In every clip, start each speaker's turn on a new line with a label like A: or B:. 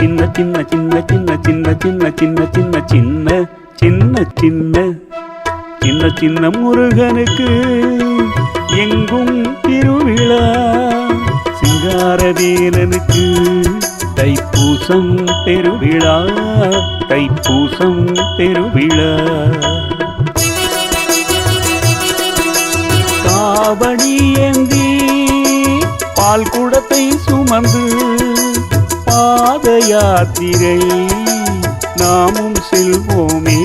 A: சின்ன சின்ன சின்ன சின்ன சின்ன சின்ன சின்ன சின்ன சின்ன சின்ன சின்ன சின்ன சின்ன முருகனுக்கு எங்கும் திருவிழா. சிங்காரவேலனுக்கு தைப்பூசம் பெருவிழா, தைப்பூசம் பெருவிழா. காவடி ஏந்தி பால் குடத்தை சுமந்து பாத யாத்திரை நாமும் செல்வோமே,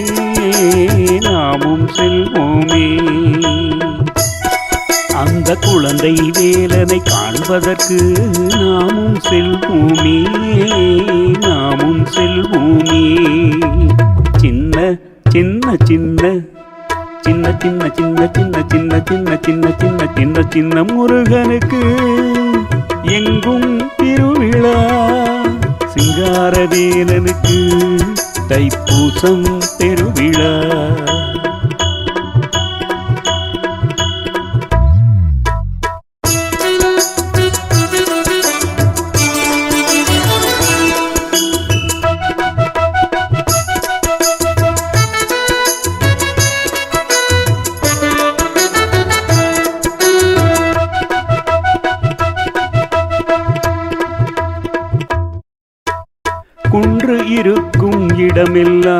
A: நாமும் செல்வோமே. அந்த குழந்தை வேலனை காண்பதற்கு நாமும் செல்வோமே, நாமும் செல்வோமே. சின்ன சின்ன சின்ன சின்ன சின்ன சின்ன சின்ன சின்ன சின்ன சின்ன சின்ன சின்ன சின்ன முருகனுக்கு எங்கும் திருவிழா. சிங்காரவேலனுக்கு தைப்பூசம் பெருவிழா. குன்று இருக்கும் இடமெல்லாம்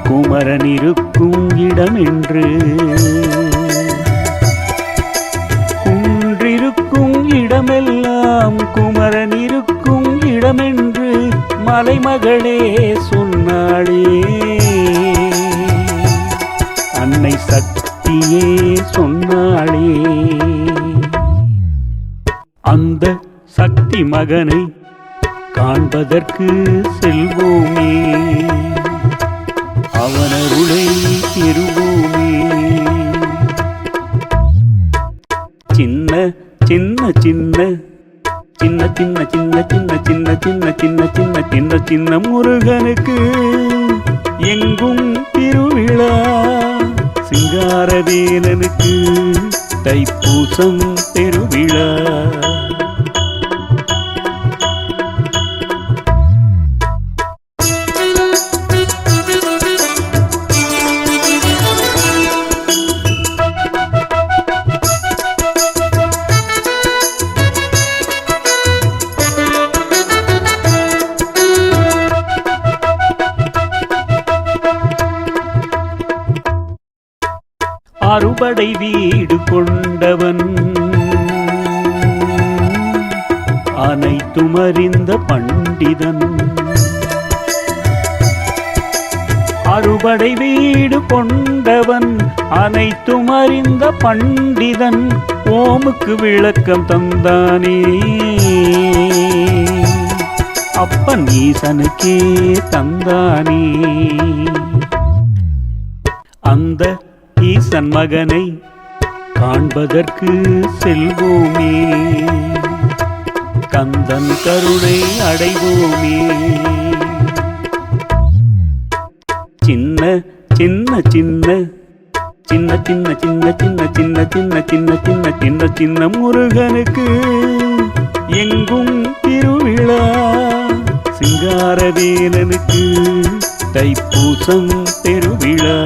A: குமரன் இருக்கும் இடமென்று, குன்றிருக்கும் இடமெல்லாம் குமரன் இருக்கும் இடமென்று மலைமகளே சொன்னாளே. அன்னை சக்தியே சொன்னாளே. அந்த சக்தி மகனை காண்பதற்கு செல்வோமே, அவனருளை பெறுவோமே. சின்ன சின்ன சின்ன சின்ன சின்ன சின்ன சின்ன சின்ன சின்ன சின்ன சின்ன சின்ன சின்ன முருகனுக்கு எங்கும் திருவிழா. சிங்காரவேலனுக்கு தைப்பூசம் பெருவிழா. அறுபடை வீடு கொண்டவன், அனைத்தும் அறிந்த பண்டிதன். அறுபடை வீடு கொண்டவன், அனைத்தும் அறிந்த பண்டிதன். ஓமுக்கு விளக்கம் தந்தானே, அப்பன் ஈசனுக்கே தந்தானே. அந்த ஈசன் மகனை காண்பதற்கு செல்வோமே, கந்தன் கருணை அடைவோமே. சின்ன சின்ன சின்ன சின்ன சின்ன சின்ன சின்ன சின்ன சின்ன சின்ன சின்ன சின்ன சின்ன முருகனுக்கு எங்கும் திருவிழா. சிங்காரவேலனுக்கு தைப்பூசம் பெருவிழா.